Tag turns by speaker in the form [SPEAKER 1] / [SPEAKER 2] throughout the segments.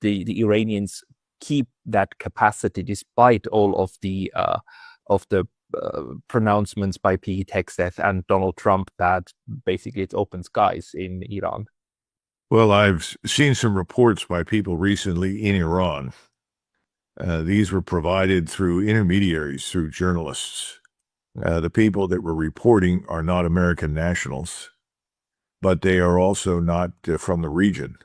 [SPEAKER 1] the Iranians keep that capacity despite all of the pronouncements by Pete Hegseth and Donald Trump that basically it's open skies in Iran.
[SPEAKER 2] Well, I've seen some reports by people recently in Iran. These were provided through intermediaries, through journalists. The people that were reporting are not American nationals, but they are also not from the region.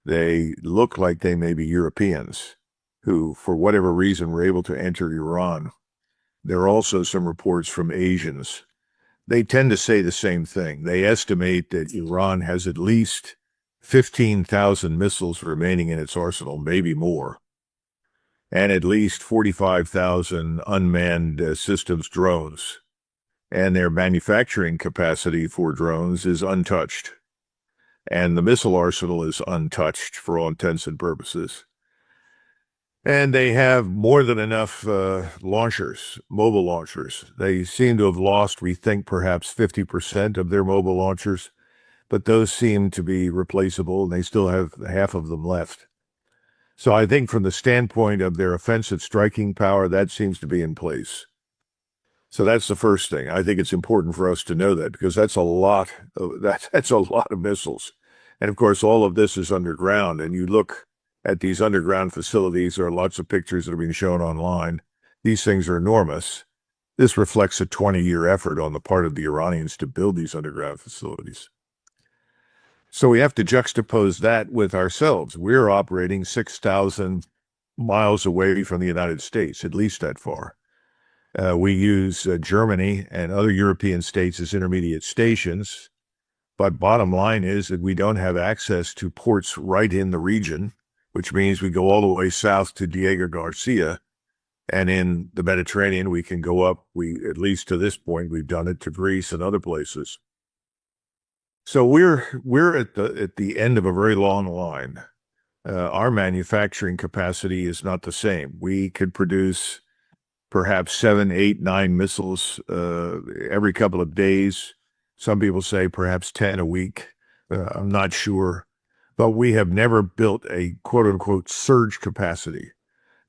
[SPEAKER 2] They look like they may be Europeans who, for whatever reason, were able to enter Iran. There are also some reports from Asians. They tend to say the same thing. They estimate that Iran has at least 15,000 missiles remaining in its arsenal, maybe more, and at least 45,000 unmanned systems drones. And their manufacturing capacity for drones is untouched. And the missile arsenal is untouched for all intents and purposes. And they have more than enough launchers, mobile launchers. They seem to have lost, we think, perhaps 50% of their mobile launchers, but those seem to be replaceable, and they still have half of them left. So I think from the standpoint of their offensive striking power, that seems to be in place. So that's the first thing. I think it's important for us to know that, because that's a lot of missiles. And of course, all of this is underground, and you look at these underground facilities. There are lots of pictures that are being shown online. These things are enormous. This reflects a 20-year effort on the part of the Iranians to build these underground facilities. So we have to juxtapose that with ourselves. We're operating 6,000 miles away from the United States, at least that far. We use Germany and other European states as intermediate stations. But bottom line is that we don't have access to ports right in the region, which means we go all the way south to Diego Garcia. And in the Mediterranean, we can go up. At least to this point, we've done it to Greece and other places. So we're at the end of a very long line. Our manufacturing capacity is not the same. We could produce perhaps 7, 8, 9 missiles every couple of days. Some people say perhaps 10 a week. I'm not sure. But we have never built a quote-unquote surge capacity.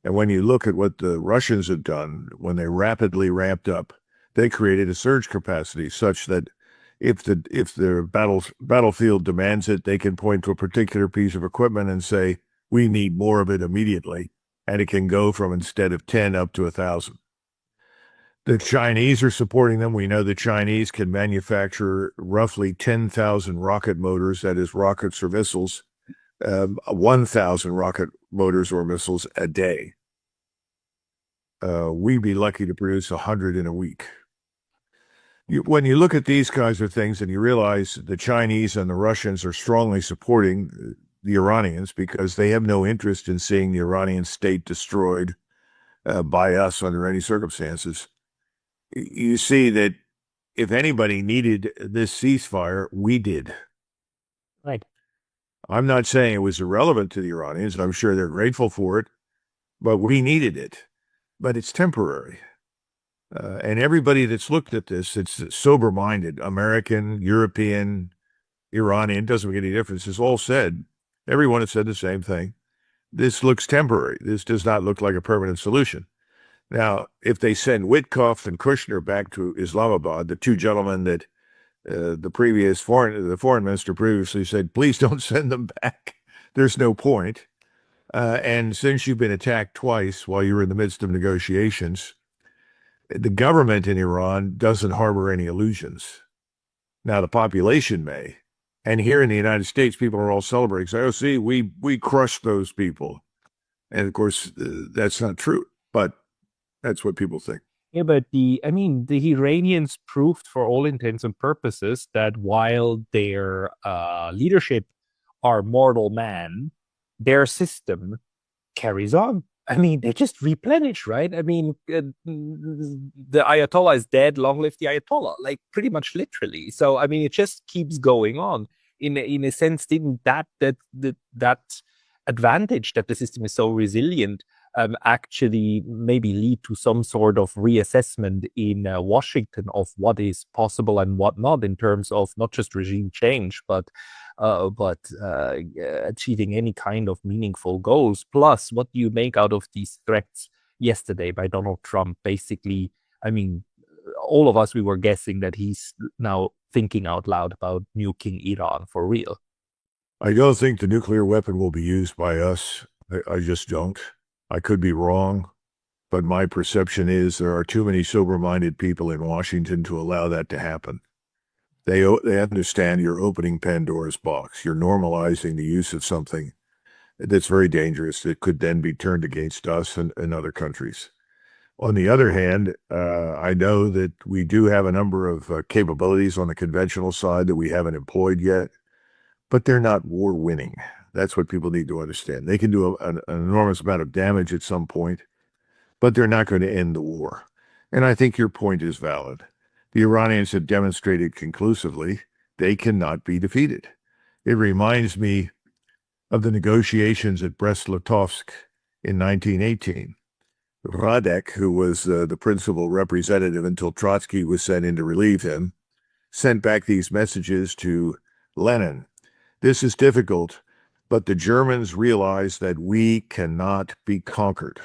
[SPEAKER 2] And when you look at what the Russians have done, when they rapidly ramped up, they created a surge capacity such that if the battlefield demands it, they can point to a particular piece of equipment and say, we need more of it immediately. And it can go from, instead of 10, up to 1,000. The Chinese are supporting them. We know the Chinese can manufacture roughly 10,000 rocket motors, that is rockets or missiles, 1,000 rocket motors or missiles a day. We'd be lucky to produce 100 in a week. When you look at these kinds of things and you realize the Chinese and the Russians are strongly supporting the Iranians because they have no interest in seeing the Iranian state destroyed by us under any circumstances, you see that if anybody needed this ceasefire, we did.
[SPEAKER 1] Right.
[SPEAKER 2] I'm not saying it was irrelevant to the Iranians, and I'm sure they're grateful for it, but we needed it. But it's temporary. And everybody that's looked at this, it's sober-minded, American, European, Iranian, doesn't make any difference, has all said, everyone has said the same thing. This looks temporary. This does not look like a permanent solution. Now, if they send Witkoff and Kushner back to Islamabad, the two gentlemen that the foreign minister previously said, please don't send them back. There's no point. And since you've been attacked twice while you're in the midst of negotiations, the government in Iran doesn't harbor any illusions. Now, the population may. And here in the United States, people are all celebrating, say, oh, see, we crushed those people. And of course, that's not true. But that's what people think.
[SPEAKER 1] Yeah, but the Iranians proved for all intents and purposes that while their leadership are mortal man, their system carries on. They just replenish, right? The Ayatollah is dead, long live the Ayatollah, like pretty much literally. So, it just keeps going on. In a sense, didn't that advantage that the system is so resilient actually maybe lead to some sort of reassessment in Washington of what is possible and what not in terms of not just regime change, but but achieving any kind of meaningful goals. Plus, what do you make out of these threats yesterday by Donald Trump? Basically, I mean, all of us, we were guessing that he's now thinking out loud about nuking Iran for real.
[SPEAKER 2] I don't think the nuclear weapon will be used by us. I just don't. I could be wrong, but my perception is there are too many sober-minded people in Washington to allow that to happen. They understand you're opening Pandora's box. You're normalizing the use of something that's very dangerous that could then be turned against us and other countries. On the other hand, I know that we do have a number of capabilities on the conventional side that we haven't employed yet, but they're not war winning. That's what people need to understand. They can do an enormous amount of damage at some point, but they're not going to end the war. And I think your point is valid. The Iranians have demonstrated conclusively they cannot be defeated. It reminds me of the negotiations at Brest-Litovsk in 1918. Radek, who was the principal representative until Trotsky was sent in to relieve him, sent back these messages to Lenin. This is difficult, but the Germans realize that we cannot be conquered.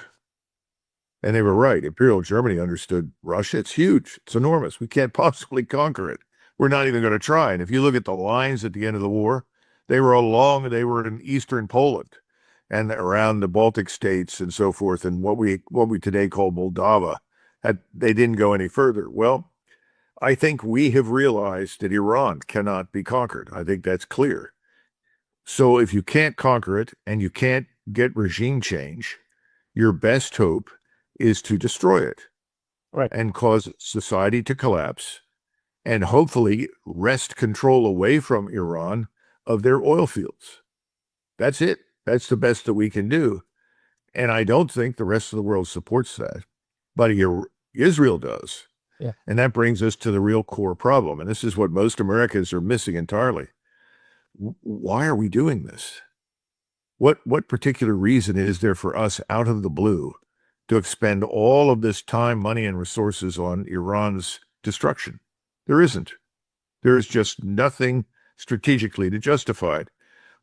[SPEAKER 2] And they were right. Imperial Germany understood Russia. It's huge. It's enormous. We can't possibly conquer it. We're not even going to try. And if you look at the lines at the end of the war, they were in eastern Poland and around the Baltic states and so forth, and what we today call Moldova. They didn't go any further. Well, I think we have realized that Iran cannot be conquered. I think that's clear. So if you can't conquer it and you can't get regime change, your best hope is to destroy it,
[SPEAKER 1] right,
[SPEAKER 2] and cause society to collapse and hopefully wrest control away from Iran of their oil fields. That's it. That's the best that we can do. And I don't think the rest of the world supports that, but Israel does.
[SPEAKER 1] Yeah.
[SPEAKER 2] And that brings us to the real core problem. And this is what most Americans are missing entirely. Why are we doing this? What particular reason is there for us out of the blue to expend all of this time, money, and resources on Iran's destruction? There isn't. There is just nothing strategically to justify it.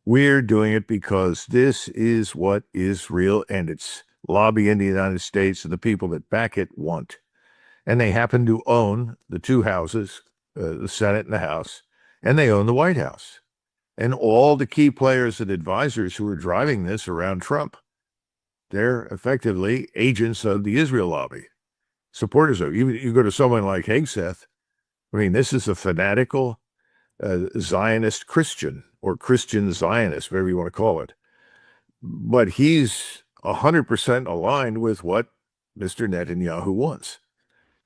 [SPEAKER 2] We're doing it because this is what Israel and its lobby in the United States and the people that back it want. And they happen to own the two houses, the Senate and the House, and they own the White House. And all the key players and advisors who are driving this around Trump, they're effectively agents of the Israel lobby, supporters of. You go to someone like Hegseth, I mean, this is a fanatical Zionist Christian, or Christian Zionist, whatever you want to call it. But he's 100% aligned with what Mr. Netanyahu wants.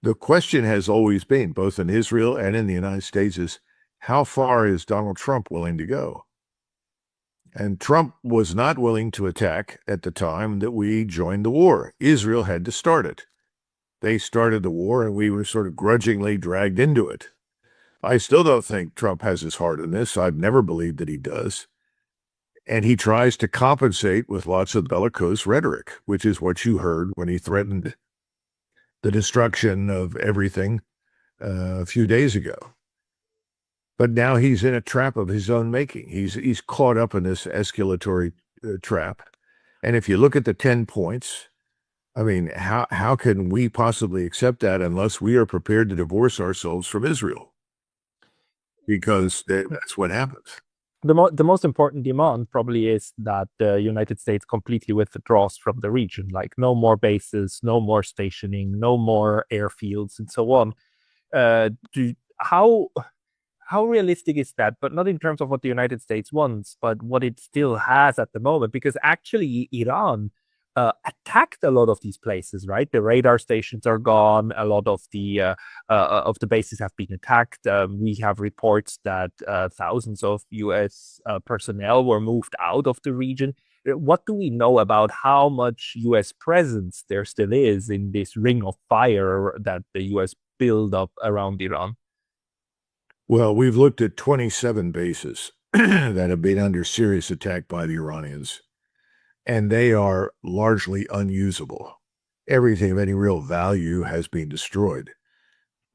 [SPEAKER 2] The question has always been, both in Israel and in the United States, is how far is Donald Trump willing to go? And Trump was not willing to attack at the time that we joined the war. Israel had to start it. They started the war, and we were sort of grudgingly dragged into it. I still don't think Trump has his heart in this. I've never believed that he does. And he tries to compensate with lots of bellicose rhetoric, which is what you heard when he threatened the destruction of everything a few days ago. But now he's in a trap of his own making. He's caught up in this escalatory trap. And if you look at the 10 points, I mean, how can we possibly accept that unless we are prepared to divorce ourselves from Israel? Because that's what happens.
[SPEAKER 1] The most important demand probably is that the United States completely withdraws from the region, like no more bases, no more stationing, no more airfields, and so on. How realistic is that? But not in terms of what the United States wants, but what it still has at the moment. Because actually, Iran attacked a lot of these places, right? The radar stations are gone. A lot of the bases have been attacked. We have reports that thousands of U.S. Personnel were moved out of the region. What do we know about how much U.S. presence there still is in this ring of fire that the U.S. build up around Iran?
[SPEAKER 2] Well, we've looked at 27 bases that have been under serious attack by the Iranians, and they are largely unusable. Everything of any real value has been destroyed.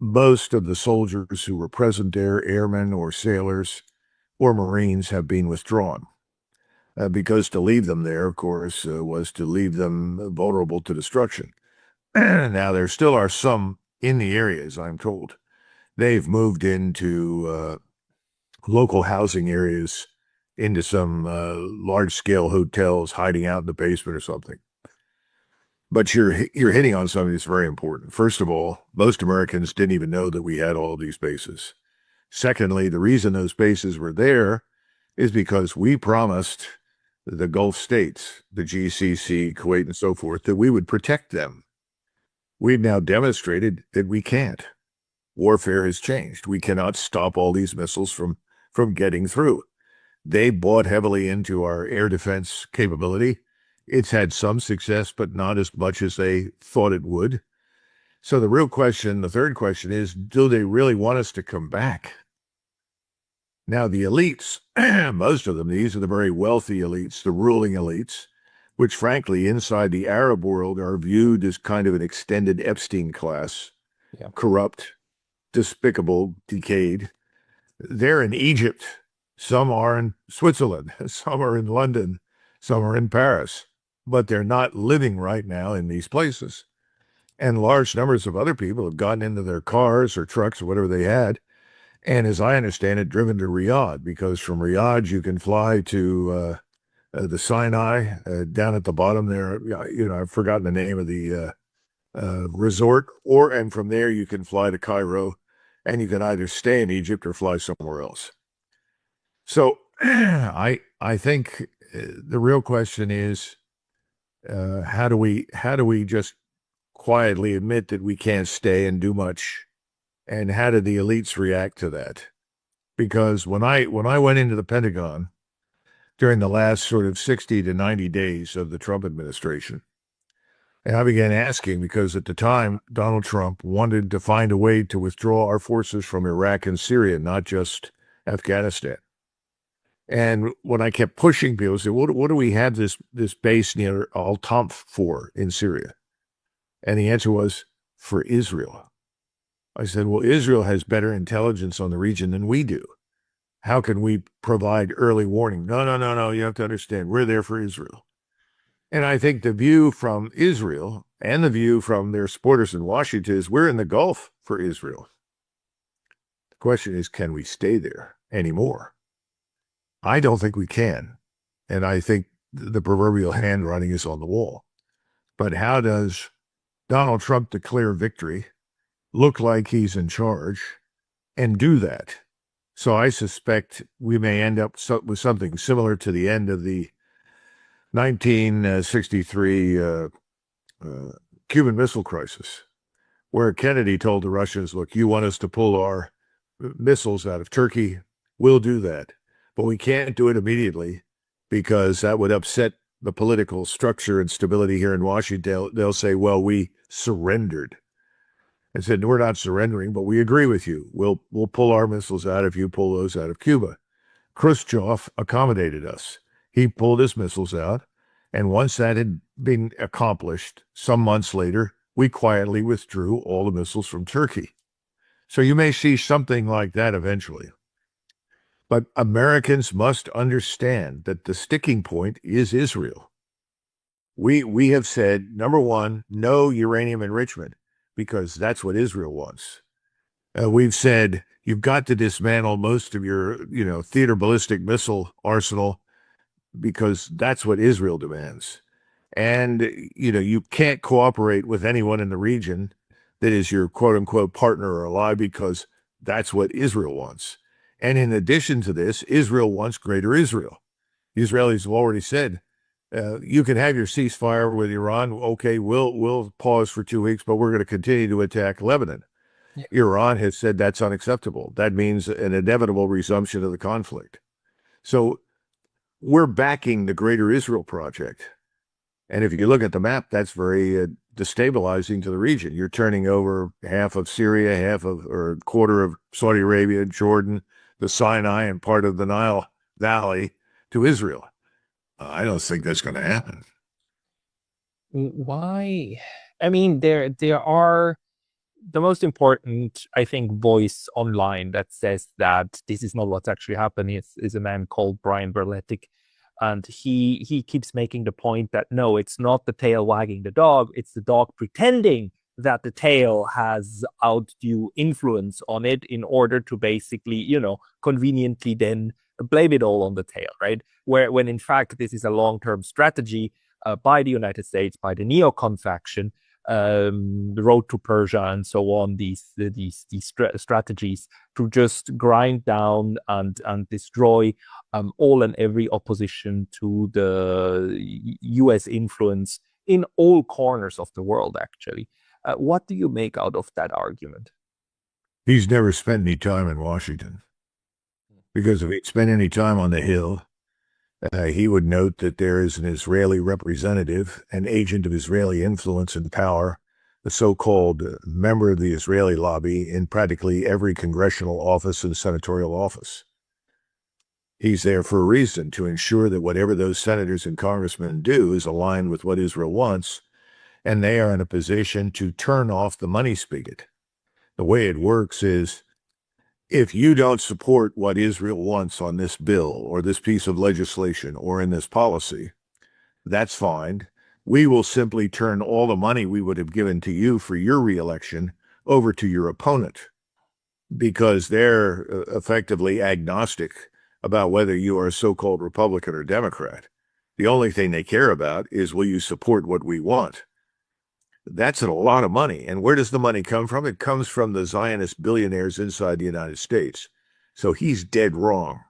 [SPEAKER 2] Most of the soldiers who were present there, airmen or sailors, or Marines have been withdrawn. Because to leave them there, of course, was to leave them vulnerable to destruction. Now, there still are some in the areas, I'm told. They've moved into local housing areas, into some large-scale hotels, hiding out in the basement or something. But you're hitting on something that's very important. First of all, most Americans didn't even know that we had all of these bases. Secondly, the reason those bases were there is because we promised the Gulf states, the GCC, Kuwait, and so forth, that we would protect them. We've now demonstrated that we can't. Warfare has changed. We cannot stop all these missiles from getting through. They bought heavily into our air defense capability. It's had some success, but not as much as they thought it would. So the real question, the third question is, do they really want us to come back? Now, the elites, most of them, these are the very wealthy elites, the ruling elites, which frankly, inside the Arab world, are viewed as kind of an extended Epstein class,
[SPEAKER 1] Yeah.
[SPEAKER 2] corrupt, despicable, decayed. They're in Egypt. Some are in Switzerland. Some are in London. Some are in Paris. But they're not living right now in these places. And large numbers of other people have gotten into their cars or trucks or whatever they had, and as I understand it, driven to Riyadh, because from Riyadh you can fly to the Sinai down at the bottom there. I've forgotten the name of the resort, and from there you can fly to Cairo, and you can either stay in Egypt or fly somewhere else. So I think the real question is, how do we just quietly admit that we can't stay and do much, and how did the elites react to that? Because when I went into the Pentagon during the last sort of 60 to 90 days of the Trump administration, and I began asking, because at the time Donald Trump wanted to find a way to withdraw our forces from Iraq and Syria, not just Afghanistan. And when I kept pushing people, I said, what do we have this base near Al-Tanf for in Syria? And the answer was, for Israel. I said, well, Israel has better intelligence on the region than we do. How can we provide early warning? No. You have to understand, we're there for Israel. And I think the view from Israel and the view from their supporters in Washington is, we're in the Gulf for Israel. The question is, can we stay there anymore? I don't think we can. And I think the proverbial handwriting is on the wall. But how does Donald Trump declare victory, look like he's in charge, and do that? So I suspect we may end up with something similar to the end of the 1963 Cuban Missile Crisis, where Kennedy told the Russians, look, you want us to pull our missiles out of Turkey, we'll do that. But we can't do it immediately, because that would upset the political structure and stability here in Washington. They'll say, well, we surrendered. And said, we're not surrendering, but we agree with you. We'll pull our missiles out if you pull those out of Cuba. Khrushchev accommodated us. He pulled his missiles out. And once that had been accomplished, some months later, we quietly withdrew all the missiles from Turkey. So you may see something like that eventually. But Americans must understand that the sticking point is Israel. We have said, number one, no uranium enrichment, because that's what Israel wants. We've said, you've got to dismantle most of your, theater ballistic missile arsenal, because that's what Israel demands. And, you can't cooperate with anyone in the region that is your quote unquote partner or ally, because that's what Israel wants. And in addition to this, Israel wants greater Israel. The Israelis have already said, you can have your ceasefire with Iran. Okay, we'll pause for 2 weeks, but we're going to continue to attack Lebanon. Yeah. Iran has said that's unacceptable. That means an inevitable resumption of the conflict. So we're backing the Greater Israel Project. And if you look at the map, that's very destabilizing to the region. You're turning over half of Syria, or a quarter of Saudi Arabia, Jordan, the Sinai, and part of the Nile Valley to Israel. I don't think that's going to happen.
[SPEAKER 1] Why? I mean, there are the most important, I think, voice online that says that this is not what's actually happening is a man called Brian Berletic. And he keeps making the point that no, it's not the tail wagging the dog, it's the dog pretending that the tail has outdue influence on it in order to basically, conveniently then blame it all on the tail, right? When in fact this is a long-term strategy by the United States, by the neocon faction, the road to Persia and so on, these strategies to just grind down and destroy all and every opposition to the U.S. influence in all corners of the world, actually. What do you make out of that argument?
[SPEAKER 2] He's never spent any time in Washington, because if he'd spent any time on the Hill, he would note that there is an Israeli representative, an agent of Israeli influence and power, the so-called member of the Israeli lobby in practically every congressional office and senatorial office. He's there for a reason, to ensure that whatever those senators and congressmen do is aligned with what Israel wants, and they are in a position to turn off the money spigot. The way it works is, if you don't support what Israel wants on this bill or this piece of legislation or in this policy, that's fine. We will simply turn all the money we would have given to you for your reelection over to your opponent, because they're effectively agnostic about whether you are a so-called Republican or Democrat. The only thing they care about is, will you support what we want? That's a lot of money. And where does the money come from? It comes from the Zionist billionaires inside the United States. So he's dead wrong.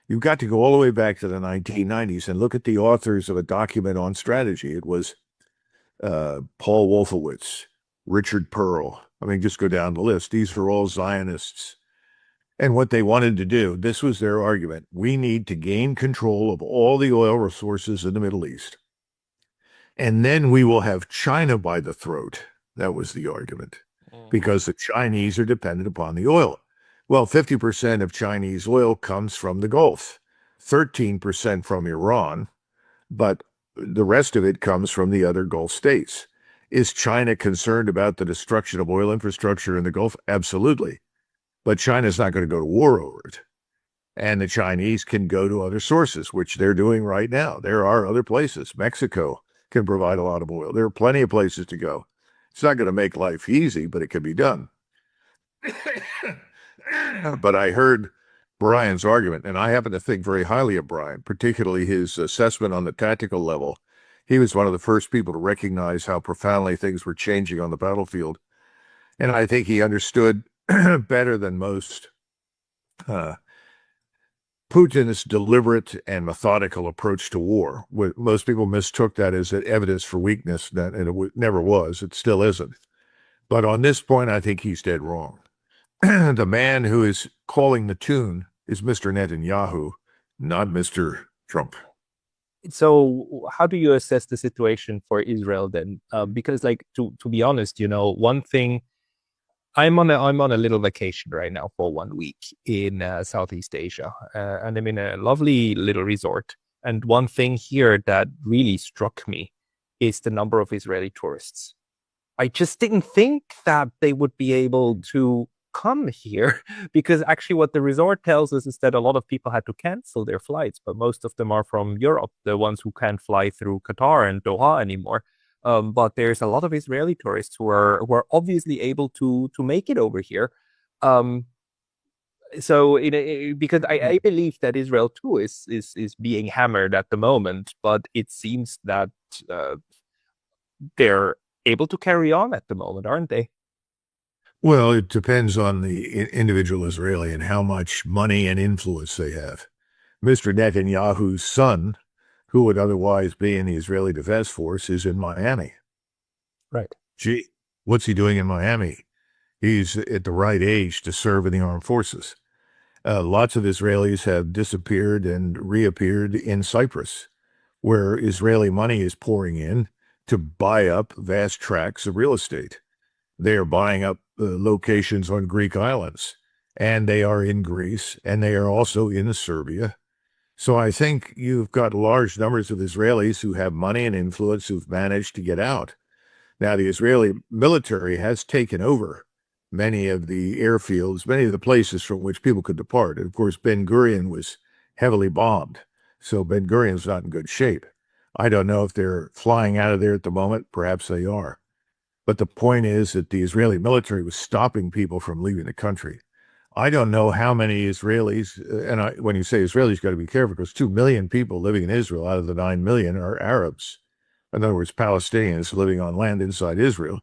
[SPEAKER 2] You've got to go all the way back to the 1990s and look at the authors of a document on strategy. It was Paul Wolfowitz, Richard Pearl. I mean, just go down the list. These were all Zionists. And what they wanted to do, this was their argument: we need to gain control of all the oil resources in the Middle East, and then we will have China by the throat. That was the argument, because the Chinese are dependent upon the oil. Well, 50% of Chinese oil comes from the Gulf, 13% from Iran, but the rest of it comes from the other Gulf states. Is China concerned about the destruction of oil infrastructure in the Gulf? Absolutely. But China's not going to go to war over it. And the Chinese can go to other sources, which they're doing right now. There are other places. Mexico can provide a lot of oil. There are plenty of places to go. It's not going to make life easy, but it can be done. But I heard Brian's argument, and I happen to think very highly of Brian, particularly his assessment on the tactical level. He was one of the first people to recognize how profoundly things were changing on the battlefield. And I think he understood better than most Putin's deliberate and methodical approach to war. Most people mistook that as evidence for weakness, and it never was. It still isn't. But on this point, I think he's dead wrong. The man who is calling the tune is Mr. Netanyahu, not Mr. Trump.
[SPEAKER 1] So how do you assess the situation for Israel then? Because like to be honest, one thing, I'm on a little vacation right now for 1 week in Southeast Asia, and I'm in a lovely little resort. And one thing here that really struck me is the number of Israeli tourists. I just didn't think that they would be able to come here, because actually what the resort tells us is that a lot of people had to cancel their flights, but most of them are from Europe, the ones who can't fly through Qatar and Doha anymore. But there's a lot of Israeli tourists who are obviously able to make it over here. So because I believe that Israel too is being hammered at the moment, but it seems that they're able to carry on at the moment, aren't they?
[SPEAKER 2] Well, it depends on the individual Israeli and how much money and influence they have. Mr. Netanyahu's son, who would otherwise be in the Israeli Defense Force, is in Miami.
[SPEAKER 1] Right.
[SPEAKER 2] Gee, what's he doing in Miami? He's at the right age to serve in the armed forces. Lots of Israelis have disappeared and reappeared in Cyprus, where Israeli money is pouring in to buy up vast tracts of real estate. They are buying up locations on Greek islands, and they are in Greece, and they are also in Serbia. So I think you've got large numbers of Israelis who have money and influence who've managed to get out. Now, the Israeli military has taken over many of the airfields, many of the places from which people could depart. And of course, Ben Gurion was heavily bombed. So Ben Gurion's not in good shape. I don't know if they're flying out of there at the moment. Perhaps they are. But the point is that the Israeli military was stopping people from leaving the country. I don't know how many Israelis, when you say Israelis, you got to be careful because 2 million people living in Israel out of the 9 million are Arabs. In other words, Palestinians living on land inside Israel.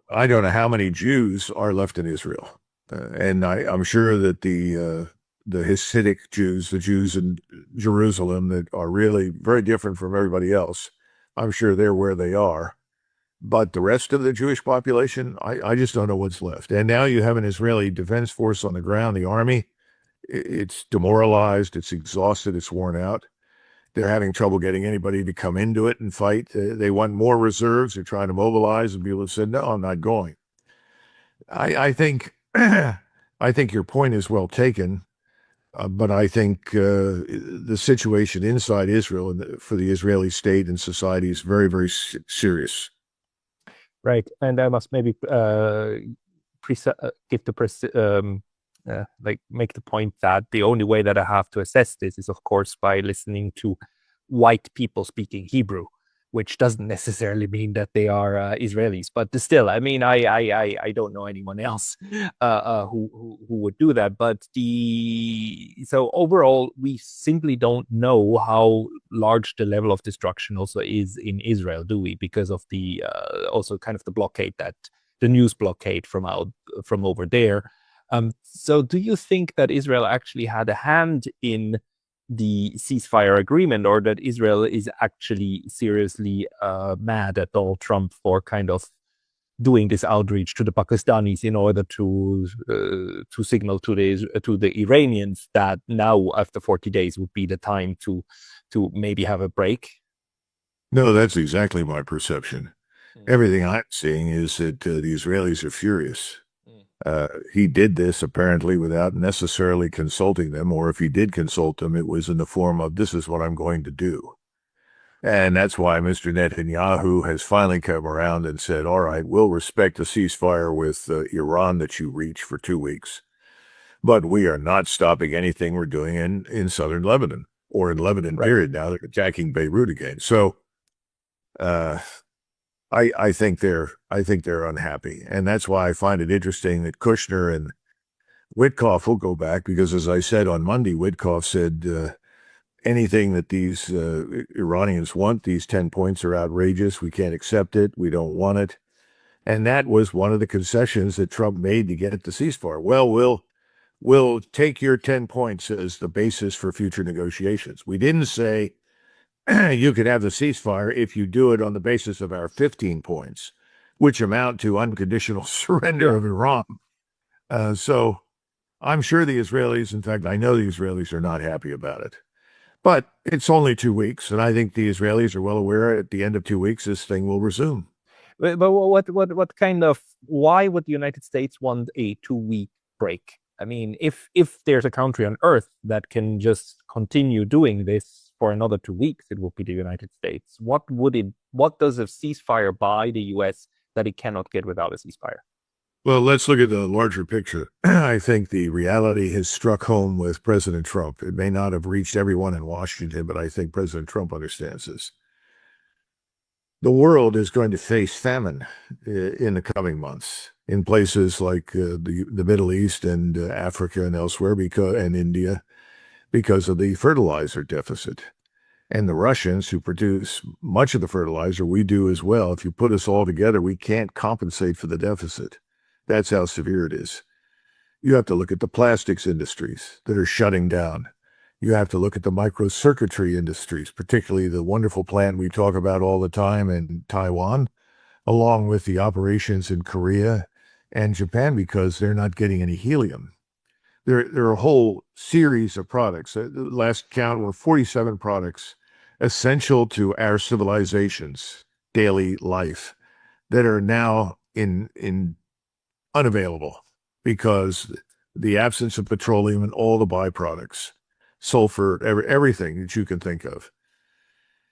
[SPEAKER 2] I don't know how many Jews are left in Israel. And I'm sure that the Hasidic Jews, the Jews in Jerusalem that are really very different from everybody else, I'm sure they're where they are. But the rest of the Jewish population, I just don't know what's left. And now you have an Israeli defense force on the ground, the army. It's demoralized, it's exhausted, it's worn out. They're having trouble getting anybody to come into it and fight. They want more reserves. They're trying to mobilize, and people have said, no, I'm not going. I think I think your point is well taken, but I think the situation inside Israel and for the Israeli state and society is very, very serious.
[SPEAKER 1] Right, and I must maybe give make the point that the only way that I have to assess this is, of course, by listening to white people speaking Hebrew, which doesn't necessarily mean that they are Israelis. But still, I mean, I don't know anyone else who would do that. But so overall, we simply don't know how large the level of destruction also is in Israel, do we? Because of the also kind of the blockade that the news blockade from over there. So do you think that Israel actually had a hand in the ceasefire agreement, or that Israel is actually seriously mad at Donald Trump for kind of doing this outreach to the Pakistanis in order to signal to the Iranians that now, after 40 days, would be the time to maybe have a break?
[SPEAKER 2] No, that's exactly my perception. Everything I'm seeing is that the Israelis are furious. He did this apparently without necessarily consulting them, or if he did consult them, it was in the form of, this is what I'm going to do. And that's why Mr. Netanyahu has finally come around and said, all right, we'll respect the ceasefire with Iran that you reach for 2 weeks, but we are not stopping anything we're doing in southern Lebanon, or in Lebanon,
[SPEAKER 1] Right.
[SPEAKER 2] period. Now they're attacking Beirut again. So I think they're unhappy, and that's why I find it interesting that Kushner and Witkoff will go back, because, as I said on Monday, Witkoff said anything that these Iranians want, these 10 points are outrageous. We can't accept it. We don't want it. And that was one of the concessions that Trump made to get the ceasefire. Well, we'll take your 10 points as the basis for future negotiations. We didn't say you could have the ceasefire if you do it on the basis of our 15 points, which amount to unconditional surrender of Iran. So I'm sure the Israelis, in fact, I know the Israelis are not happy about it. But it's only 2 weeks, and I think the Israelis are well aware at the end of 2 weeks this thing will resume.
[SPEAKER 1] But what kind of, why would the United States want a 2-week break? I mean, if there's a country on earth that can just continue doing this for another 2 weeks, it would be the United States. What does a ceasefire buy the US that it cannot get without a ceasefire?
[SPEAKER 2] Well, let's look at the larger picture. I think the reality has struck home with President Trump. It may not have reached everyone in Washington, but I think President Trump understands this. The world is going to face famine in the coming months in places like the Middle East and Africa and elsewhere, and India, because of the fertilizer deficit. And the Russians, who produce much of the fertilizer, we do as well. If you put us all together, we can't compensate for the deficit. That's how severe it is. You have to look at the plastics industries that are shutting down. You have to look at the microcircuitry industries, particularly the wonderful plant we talk about all the time in Taiwan, along with the operations in Korea and Japan, because they're not getting any helium. There are a whole series of products. The last count were 47 products essential to our civilization's daily life that are now in unavailable because the absence of petroleum and all the byproducts, sulfur, everything that you can think of.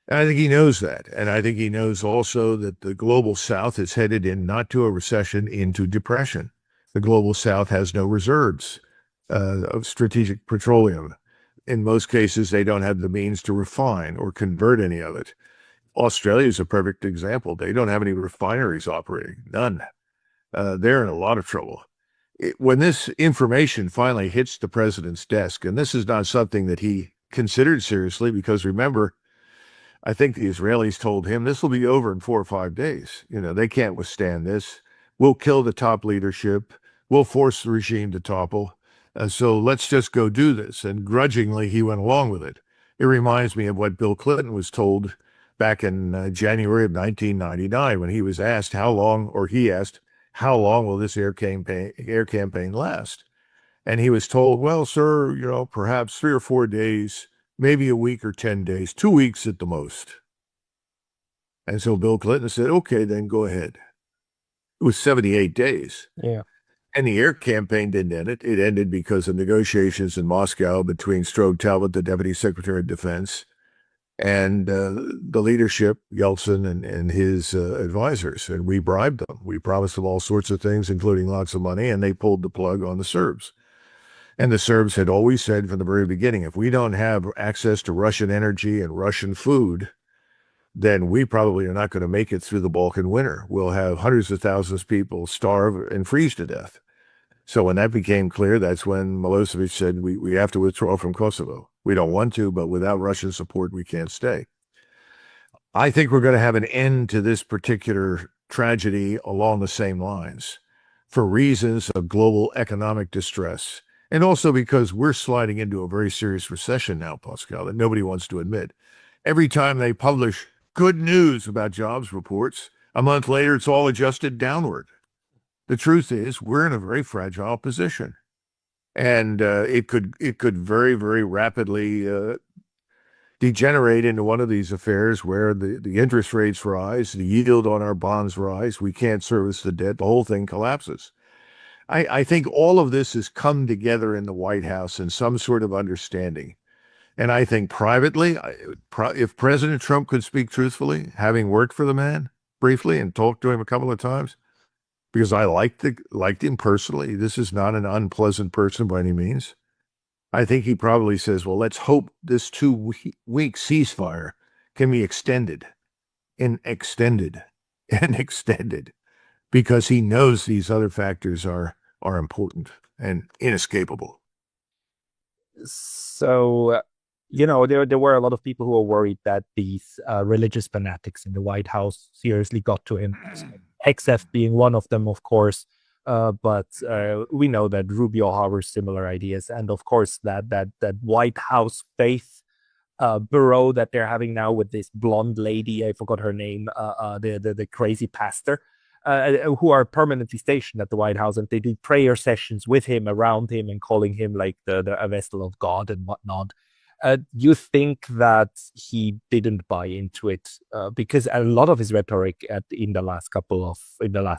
[SPEAKER 2] I think he knows that. And I think he knows also that the global south is headed in not to a recession, into depression. The global south has no reserves of strategic petroleum. In most cases, they don't have the means to refine or convert any of it. Australia is a perfect example. They don't have any refineries operating, none. They're in a lot of trouble. When this information finally hits the president's desk, and this is not something that he considered seriously, because remember, I think the Israelis told him this will be over in 4 or 5 days. They can't withstand this. We'll kill the top leadership. We'll force the regime to topple. So let's just go do this. And grudgingly, he went along with it. It reminds me of what Bill Clinton was told back in January of 1999 when he was asked how long, or he asked, how long will this air campaign last? And he was told, well, sir, perhaps 3 or 4 days, maybe a week or 10 days, 2 weeks at the most. And so Bill Clinton said, okay, then go ahead. It was 78 days.
[SPEAKER 1] Yeah.
[SPEAKER 2] And the air campaign didn't end it. It ended because of negotiations in Moscow between Strode Talbot, the Deputy Secretary of Defense, and the leadership, Yeltsin and his advisors. And we bribed them. We promised them all sorts of things, including lots of money, and they pulled the plug on the Serbs. And the Serbs had always said from the very beginning, if we don't have access to Russian energy and Russian food, then we probably are not going to make it through the Balkan winter. We'll have hundreds of thousands of people starve and freeze to death. So when that became clear, that's when Milosevic said, we have to withdraw from Kosovo. We don't want to, but without Russian support, we can't stay. I think we're going to have an end to this particular tragedy along the same lines for reasons of global economic distress. And also because we're sliding into a very serious recession now, Pascal, that nobody wants to admit. Every time they publish good news about jobs reports, a month later, it's all adjusted downward. The truth is, we're in a very fragile position. And it could very, very rapidly degenerate into one of these affairs where the interest rates rise, the yield on our bonds rise, we can't service the debt, the whole thing collapses. I think all of this has come together in the White House in some sort of understanding. And I think privately, if President Trump could speak truthfully, having worked for the man briefly and talked to him a couple of times, because I liked him personally, this is not an unpleasant person by any means. I think he probably says, well, let's hope this 2-week ceasefire can be extended and extended and extended, because he knows these other factors are important and inescapable.
[SPEAKER 1] So, there were a lot of people who were worried that these religious fanatics in the White House seriously got to him, XF being one of them, of course. But we know that Rubio harbors similar ideas, and of course that White House faith bureau that they're having now with this blonde lady, I forgot her name, the crazy pastor, who are permanently stationed at the White House, and they do prayer sessions with him, around him, and calling him like a vessel of God and whatnot. You think that he didn't buy into it because a lot of his rhetoric in the last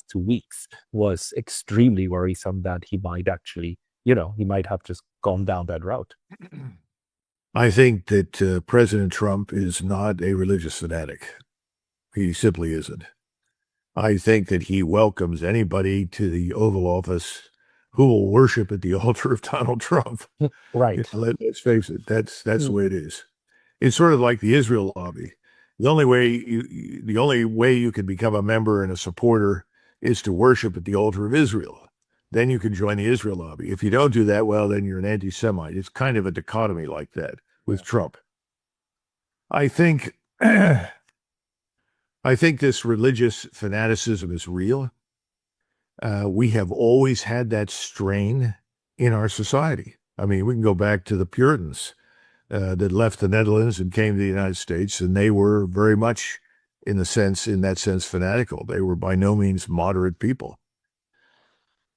[SPEAKER 1] 2 weeks was extremely worrisome that he might actually, he might have just gone down that route.
[SPEAKER 2] I think that President Trump is not a religious fanatic. He simply isn't. I think that he welcomes anybody to the Oval Office who will worship at the altar of Donald Trump.
[SPEAKER 1] Right.
[SPEAKER 2] Let's face it. That's the way it is. It's sort of like the Israel lobby. The only way you can become a member and a supporter is to worship at the altar of Israel. Then you can join the Israel lobby. If you don't do that, well, then you're an anti-Semite. It's kind of a dichotomy like that with Trump. I think this religious fanaticism is real. We have always had that strain in our society. I mean, we can go back to the Puritans that left the Netherlands and came to the United States, and they were very much, in that sense, fanatical. They were by no means moderate people.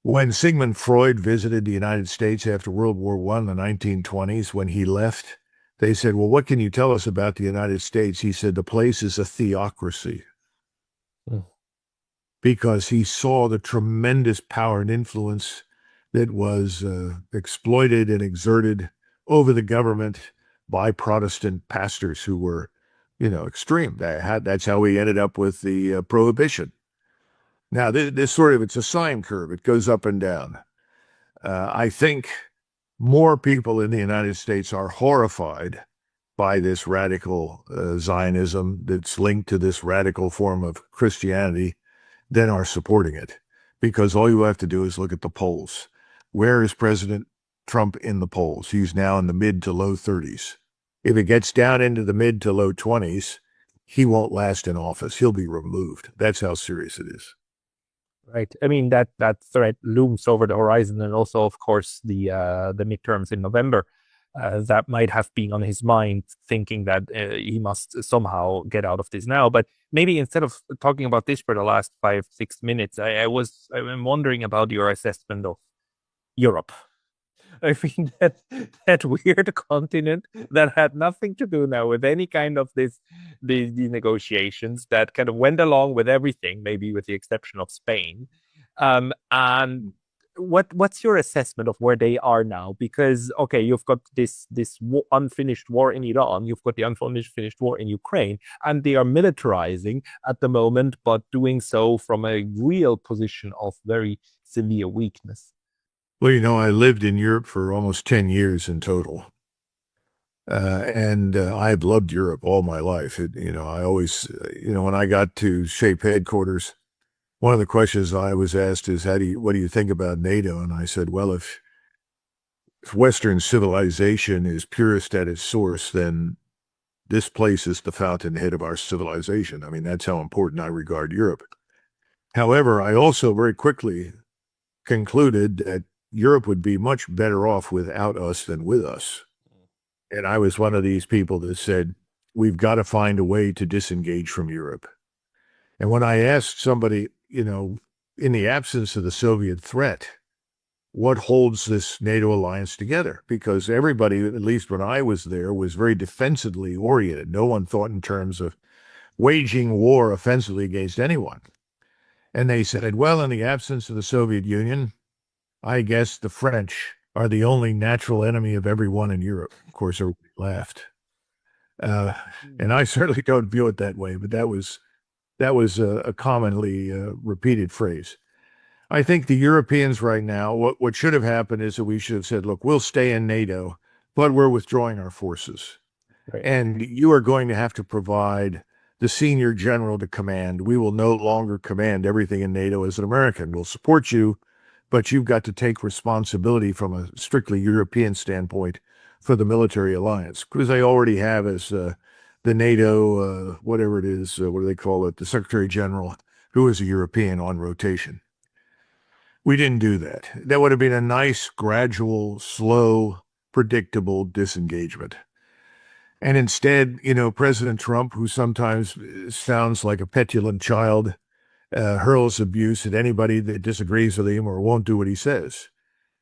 [SPEAKER 2] When Sigmund Freud visited the United States after World War I in the 1920s, when he left, they said, well, what can you tell us about the United States? He said, the place is a theocracy. Because he saw the tremendous power and influence that was exploited and exerted over the government by Protestant pastors who were extreme. That's how we ended up with the prohibition. Now, this sort of, it's a sine curve. It goes up and down. I think more people in the United States are horrified by this radical Zionism that's linked to this radical form of Christianity than are supporting it. Because all you have to do is look at the polls. Where is President Trump in the polls? He's now in the mid to low 30s. If it gets down into the mid to low 20s, he won't last in office. He'll be removed. That's how serious it is.
[SPEAKER 1] Right. I mean, that threat looms over the horizon, and also, of course, the midterms in November. That might have been on his mind, thinking that he must somehow get out of this now. But maybe instead of talking about this for the last 5-6 minutes, I'm wondering about your assessment of Europe. I mean, that weird continent that had nothing to do now with any kind of the negotiations, that kind of went along with everything, maybe with the exception of Spain. And what's your assessment of where they are now? Because okay, you've got this unfinished war in Iran, you've got the unfinished war in Ukraine, and they are militarizing at the moment, but doing so from a real position of very severe weakness.
[SPEAKER 2] Well, I lived in Europe for almost 10 years in total. And I've loved Europe all my life. I always, when I got to shape headquarters, one of the questions I was asked is, what do you think about NATO? And I said, well, if Western civilization is purest at its source, then this place is the fountainhead of our civilization. I mean, that's how important I regard Europe. However, I also very quickly concluded that Europe would be much better off without us than with us. And I was one of these people that said, we've got to find a way to disengage from Europe. And when I asked somebody, in the absence of the Soviet threat, what holds this NATO alliance together? Because everybody, at least when I was there, was very defensively oriented. No one thought in terms of waging war offensively against anyone. And they said, well, in the absence of the Soviet Union, I guess the French are the only natural enemy of everyone in Europe. Of course, everybody laughed. And I certainly don't view it that way, but that was a commonly repeated phrase. I think the Europeans right now, what should have happened is that we should have said, look, we'll stay in NATO, but we're withdrawing our forces.
[SPEAKER 1] Right.
[SPEAKER 2] And you are going to have to provide the senior general to command. We will no longer command everything in NATO as an American. We'll support you, but you've got to take responsibility from a strictly European standpoint for the military alliance, because they already have as the NATO, whatever it is, what do they call it, the Secretary General, who is a European on rotation. We didn't do that. That would have been a nice, gradual, slow, predictable disengagement. And instead, President Trump, who sometimes sounds like a petulant child, hurls abuse at anybody that disagrees with him or won't do what he says.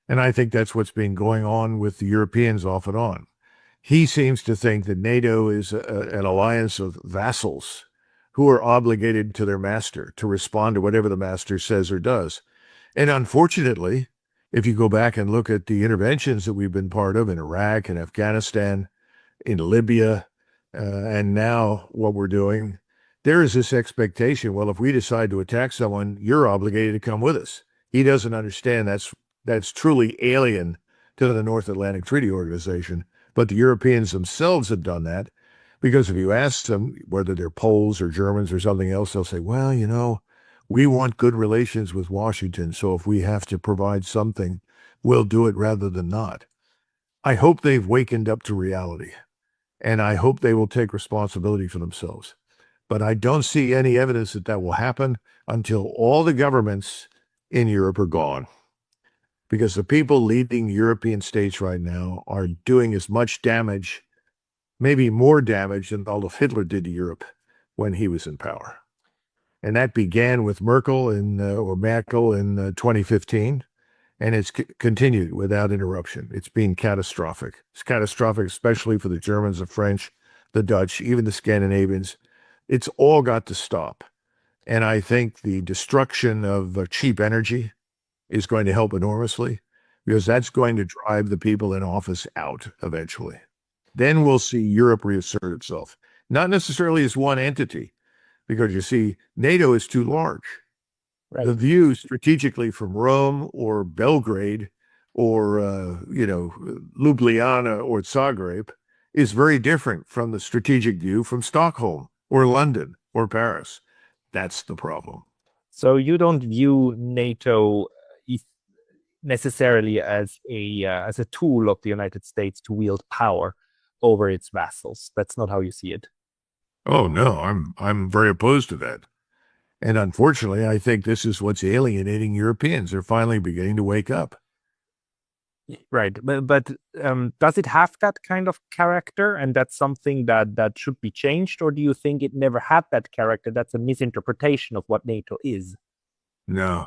[SPEAKER 2] And I think that's what's been going on with the Europeans off and on. He seems to think that NATO is an alliance of vassals who are obligated to their master to respond to whatever the master says or does. And unfortunately, if you go back and look at the interventions that we've been part of in Iraq and Afghanistan, in Libya, and now what we're doing, there is this expectation, well, if we decide to attack someone, you're obligated to come with us. He doesn't understand that's truly alien to the North Atlantic Treaty Organization. But the Europeans themselves have done that, because if you ask them whether they're Poles or Germans or something else, they'll say, well, we want good relations with Washington, so if we have to provide something, we'll do it rather than not. I hope they've wakened up to reality, and I hope they will take responsibility for themselves. But I don't see any evidence that will happen until all the governments in Europe are gone. Because the people leading European states right now are doing as much damage, maybe more damage than Adolf Hitler did to Europe when he was in power. And that began with Merkel in 2015, and it's continued without interruption. It's been catastrophic. It's catastrophic, especially for the Germans, the French, the Dutch, even the Scandinavians. It's all got to stop. And I think the destruction of cheap energy is going to help enormously, because that's going to drive the people in office out eventually. Then we'll see Europe reassert itself. not necessarily as one entity, because you see, NATO is too large.
[SPEAKER 1] Right.
[SPEAKER 2] The view strategically from Rome or Belgrade or, Ljubljana or Zagreb is very different from the strategic view from Stockholm or London or Paris. That's the problem.
[SPEAKER 1] So you don't view NATO necessarily as a tool of the United States to wield power over its vassals. That's not how you see it.
[SPEAKER 2] Oh no, I'm very opposed to that. And unfortunately, I think this is what's alienating Europeans. They're finally beginning to wake up.
[SPEAKER 1] Right, but does it have that kind of character, and that's something that should be changed, or do you think it never had that character? That's a misinterpretation of what NATO is.
[SPEAKER 2] No,